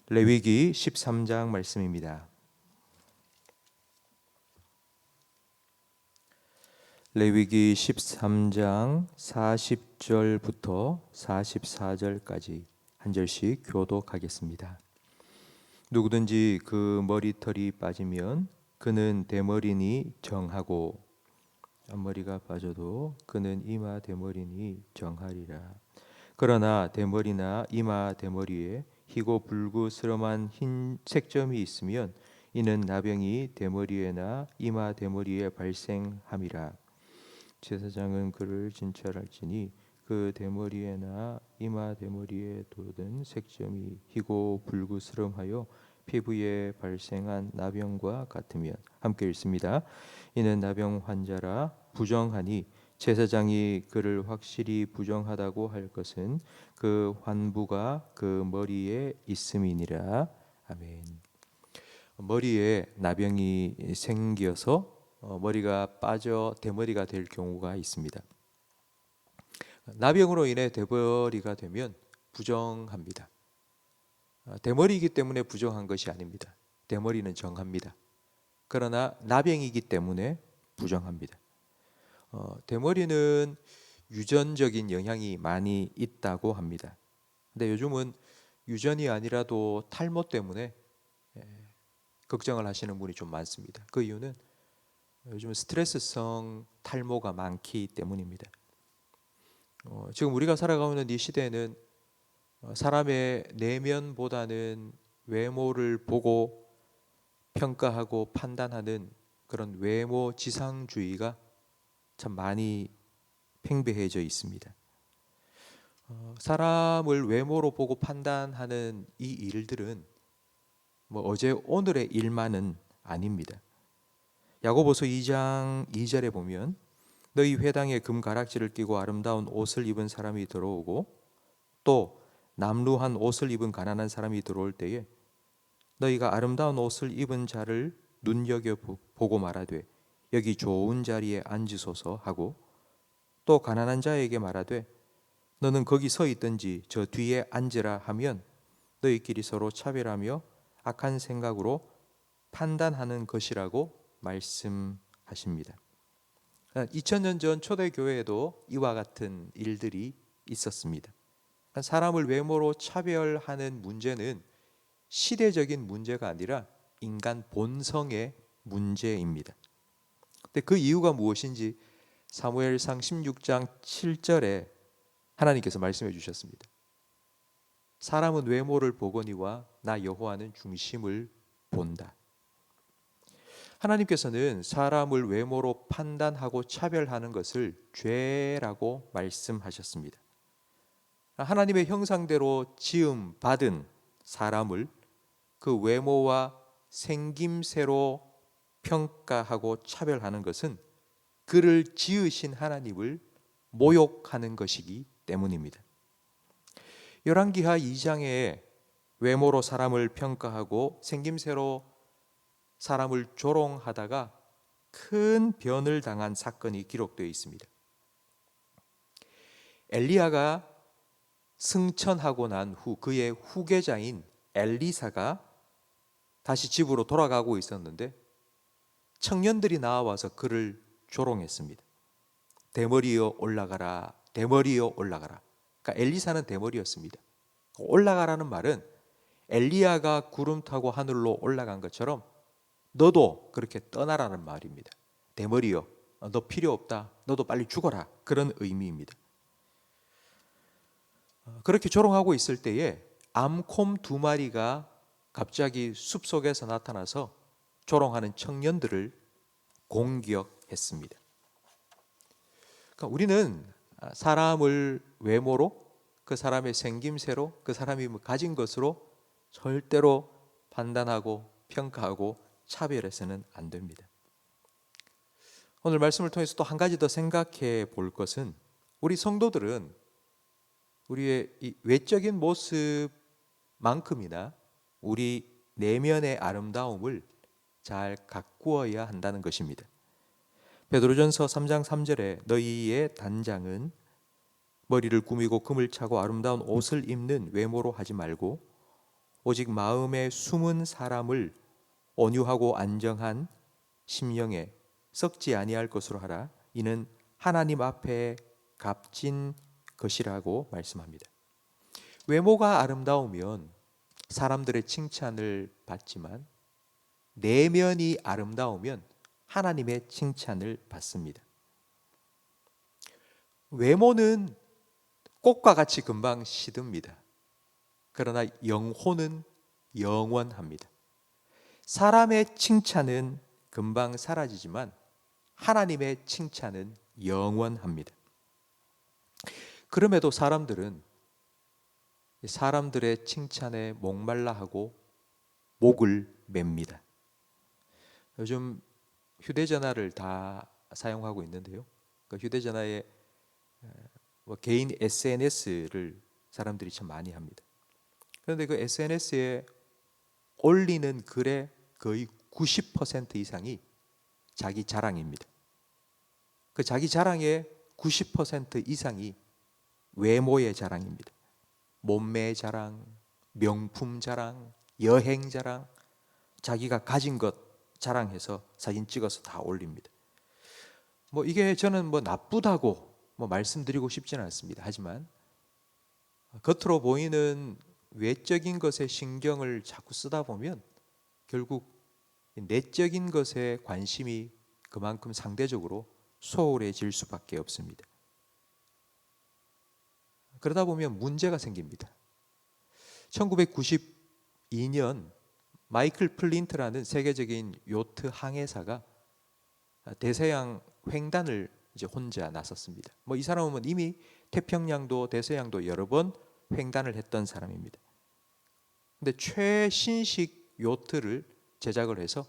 레위기 13장 말씀입니다. 레위기 13장 40절부터 44절까지 한 절씩 교독하겠습니다. 누구든지 그 머리털이 빠지면 그는 대머리니 정하고, 앞머리가 빠져도 그는 이마 대머리니 정하리라. 그러나 대머리나 이마 대머리에 희고 불구스름한 흰 색점이 있으면 이는 나병이 대머리에나 이마 대머리에 발생함이라. 제사장은 그를 진찰할지니 그 대머리에나 이마 대머리에 돋은 색점이 희고 불구스름하여 피부에 발생한 나병과 같으면, 함께 읽습니다. 이는 나병 환자라 부정하니 제사장이 그를 확실히 부정하다고 할 것은 그 환부가 그 머리에 있음이니라. 아멘. 머리에 나병이 생겨서 머리가 빠져 대머리가 될 경우가 있습니다. 나병으로 인해 대머리가 되면 부정합니다. 대머리이기 때문에 부정한 것이 아닙니다. 대머리는 정합니다. 그러나 나병이기 때문에 부정합니다. 대머리는 유전적인 영향이 많이 있다고 합니다. 근데 요즘은 유전이 아니라도 탈모 때문에 걱정을 하시는 분이 좀 많습니다. 그 이유는 요즘 스트레스성 탈모가 많기 때문입니다. 지금 우리가 살아가고 있는 이 시대에는 사람의 내면보다는 외모를 보고 평가하고 판단하는 그런 외모 지상주의가 참 많이 팽배해져 있습니다. 사람을 외모로 보고 판단하는 이 일들은 어제 오늘의 일만은 아닙니다. 야고보서 2장 2절에 보면 너희 회당에 금가락지를 끼고 아름다운 옷을 입은 사람이 들어오고 또 남루한 옷을 입은 가난한 사람이 들어올 때에 너희가 아름다운 옷을 입은 자를 눈여겨보고 말하되 여기 좋은 자리에 앉으소서 하고 또 가난한 자에게 말하되 너는 거기 서 있든지 저 뒤에 앉으라 하면 너희끼리 서로 차별하며 악한 생각으로 판단하는 것이라고 말씀하십니다. 2000년 전 초대교회에도 이와 같은 일들이 있었습니다. 사람을 외모로 차별하는 문제는 시대적인 문제가 아니라 인간 본성의 문제입니다. 근데 그 이유가 무엇인지 사무엘상 16장 7절에 하나님께서 말씀해 주셨습니다. 사람은 외모를 보거니와 나 여호와는 중심을 본다. 하나님께서는 사람을 외모로 판단하고 차별하는 것을 죄라고 말씀하셨습니다. 하나님의 형상대로 지음 받은 사람을 그 외모와 생김새로 평가하고 차별하는 것은 그를 지으신 하나님을 모욕하는 것이기 때문입니다. 열왕기하 2장에 외모로 사람을 평가하고 생김새로 사람을 조롱하다가 큰 변을 당한 사건이 기록되어 있습니다. 엘리야가 승천하고 난 후 그의 후계자인 엘리사가 다시 집으로 돌아가고 있었는데 청년들이 나와서 그를 조롱했습니다. 대머리여 올라가라, 대머리여 올라가라. 그러니까 엘리사는 대머리였습니다. 올라가라는 말은 엘리야가 구름 타고 하늘로 올라간 것처럼 너도 그렇게 떠나라는 말입니다. 대머리여, 너 필요 없다, 너도 빨리 죽어라, 그런 의미입니다. 그렇게 조롱하고 있을 때에 암콤 2마리가 갑자기 숲속에서 나타나서 조롱하는 청년들을 공격했습니다. 그러니까 우리는 사람을 외모로, 그 사람의 생김새로, 그 사람이 가진 것으로 절대로 판단하고 평가하고 차별해서는 안 됩니다. 오늘 말씀을 통해서 또 한 가지 더 생각해 볼 것은 우리 성도들은 우리의 이 외적인 모습만큼이나 우리 내면의 아름다움을 잘 가꾸어야 한다는 것입니다. 베드로전서 3장 3절에 너희의 단장은 머리를 꾸미고 금을 차고 아름다운 옷을 입는 외모로 하지 말고 오직 마음에 숨은 사람을 온유하고 안정한 심령에 썩지 아니할 것으로 하라. 이는 하나님 앞에 값진 것이라고 말씀합니다. 외모가 아름다우면 사람들의 칭찬을 받지만 내면이 아름다우면 하나님의 칭찬을 받습니다. 외모는 꽃과 같이 금방 시듭니다. 그러나 영혼은 영원합니다. 사람의 칭찬은 금방 사라지지만 하나님의 칭찬은 영원합니다. 그럼에도 사람들은 사람들의 칭찬에 목말라하고 목을 맵니다. 요즘 휴대전화를 다 사용하고 있는데요. 그 휴대전화에 개인 SNS를 사람들이 참 많이 합니다. 그런데 그 SNS에 올리는 글의 거의 90% 이상이 자기 자랑입니다. 그 자기 자랑의 90% 이상이 외모의 자랑입니다. 몸매 자랑, 명품 자랑, 여행 자랑, 자기가 가진 것 자랑해서 사진 찍어서 다 올립니다. 이게 저는 나쁘다고 말씀드리고 싶지는 않습니다. 하지만 겉으로 보이는 외적인 것에 신경을 자꾸 쓰다 보면 결국 내적인 것에 관심이 그만큼 상대적으로 소홀해질 수밖에 없습니다. 그러다 보면 문제가 생깁니다. 1992년 마이클 플린트라는 세계적인 요트 항해사가 대서양 횡단을 이제 혼자 나섰습니다. 이 사람은 이미 태평양도 대서양도 여러 번 횡단을 했던 사람입니다. 근데 최신식 요트를 제작을 해서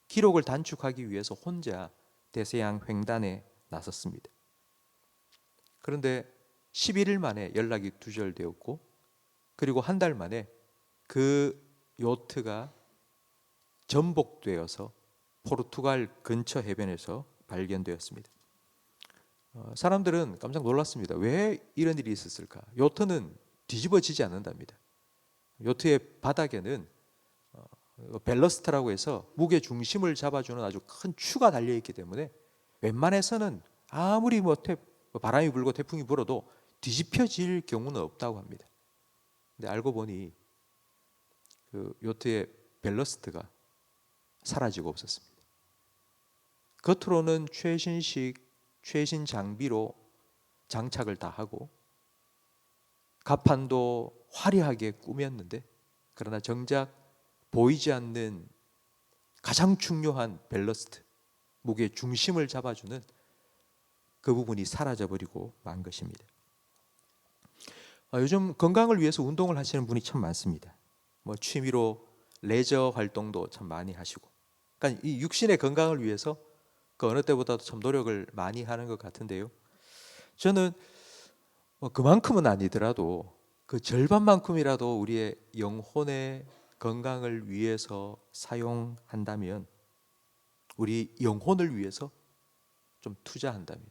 기록을 단축하기 위해서 혼자 대서양 횡단에 나섰습니다. 그런데 11일 만에 연락이 두절되었고, 그리고 한 달 만에 그 요트가 전복되어서 포르투갈 근처 해변에서 발견되었습니다. 사람들은 깜짝 놀랐습니다. 왜 이런 일이 있었을까? 요트는 뒤집어지지 않는답니다. 요트의 바닥에는 벨러스트라고 해서 무게 중심을 잡아주는 아주 큰 추가 달려있기 때문에 웬만해서는 아무리 바람이 불고 태풍이 불어도 뒤집혀질 경우는 없다고 합니다. 근데 알고 보니 그 요트의 벨러스트가 사라지고 없었습니다. 겉으로는 최신 장비로 장착을 다 하고 갑판도 화려하게 꾸몄는데, 그러나 정작 보이지 않는 가장 중요한 벨러스트, 무게 중심을 잡아주는 그 부분이 사라져버리고 만 것입니다. 요즘 건강을 위해서 운동을 하시는 분이 참 많습니다. 취미로 레저 활동도 참 많이 하시고, 그러니까 이 육신의 건강을 위해서 그 어느 때보다도 참 노력을 많이 하는 것 같은데요. 저는 그만큼은 아니더라도 그 절반만큼이라도 우리의 영혼의 건강을 위해서 사용한다면, 우리 영혼을 위해서 좀 투자한다면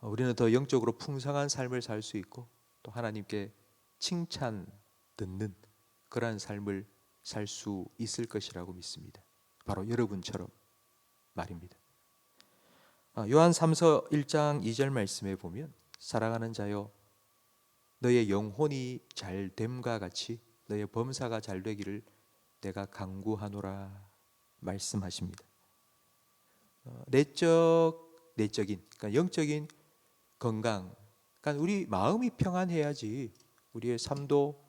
우리는 더 영적으로 풍성한 삶을 살 수 있고, 또 하나님께 칭찬 듣는 그러한 삶을 살 수 있을 것이라고 믿습니다. 바로 여러분처럼 말입니다. 요한 3서 1장 2절 말씀에 보면, 사랑하는 자여 너의 영혼이 잘됨과 같이 너의 범사가 잘되기를 내가 간구하노라 말씀하십니다. 내적인 그러니까 영적인 건강, 그러니까 우리 마음이 평안해야지 우리의 삶도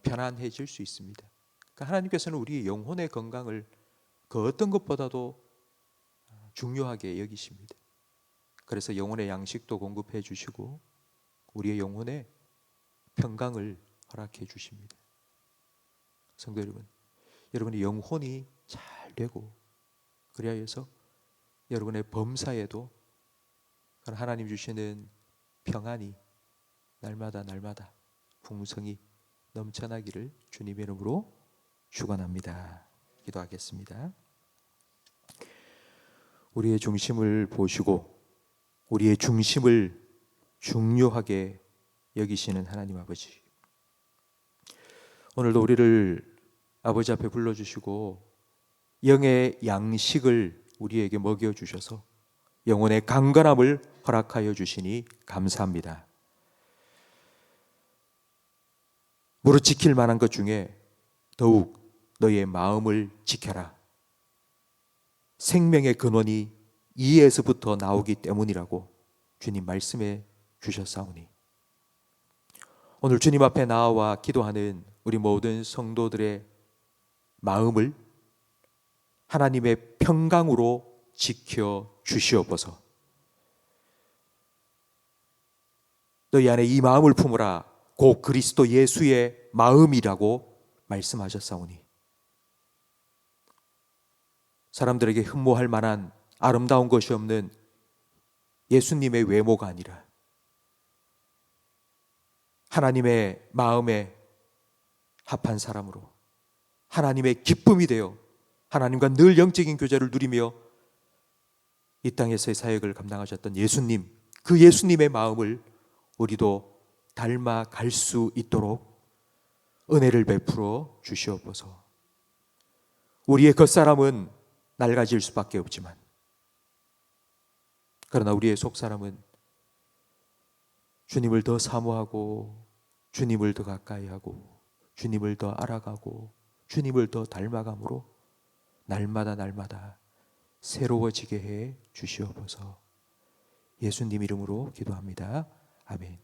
편안해질 수 있습니다. 그러니까 하나님께서는 우리 영혼의 건강을 그 어떤 것보다도 중요하게 여기십니다. 그래서 영혼의 양식도 공급해 주시고 우리의 영혼의 평강을 허락해 주십니다. 성도 여러분, 여러분의 영혼이 잘 되고, 그래야 해서 여러분의 범사에도 하나님 주시는 평안이 날마다 풍성히 넘쳐나기를 주님의 이름으로 축원합니다. 기도하겠습니다. 우리의 중심을 보시고 우리의 중심을 중요하게 여기시는 하나님 아버지, 오늘도 우리를 아버지 앞에 불러주시고 영의 양식을 우리에게 먹여주셔서 영혼의 강건함을 허락하여 주시니 감사합니다. 무릇 지킬 만한 것 중에 더욱 너의 마음을 지켜라. 생명의 근원이 이에서부터 나오기 때문이라고 주님 말씀해 주셨사오니 오늘 주님 앞에 나와 기도하는 우리 모든 성도들의 마음을 하나님의 평강으로 지켜 주시옵소서. 너희 안에 이 마음을 품으라. 곧 그리스도 예수의 마음이라고 말씀하셨사오니 사람들에게 흠모할 만한 아름다운 것이 없는 예수님의 외모가 아니라 하나님의 마음에 합한 사람으로 하나님의 기쁨이 되어 하나님과 늘 영적인 교제를 누리며 이 땅에서의 사역을 감당하셨던 예수님, 그 예수님의 마음을 우리도 닮아갈 수 있도록 은혜를 베풀어 주시옵소서. 우리의 겉사람은 낡아질 수밖에 없지만 그러나 우리의 속사람은 주님을 더 사모하고 주님을 더 가까이 하고 주님을 더 알아가고 주님을 더 닮아감으로 날마다 새로워지게 해 주시옵소서. 예수님 이름으로 기도합니다. 아멘.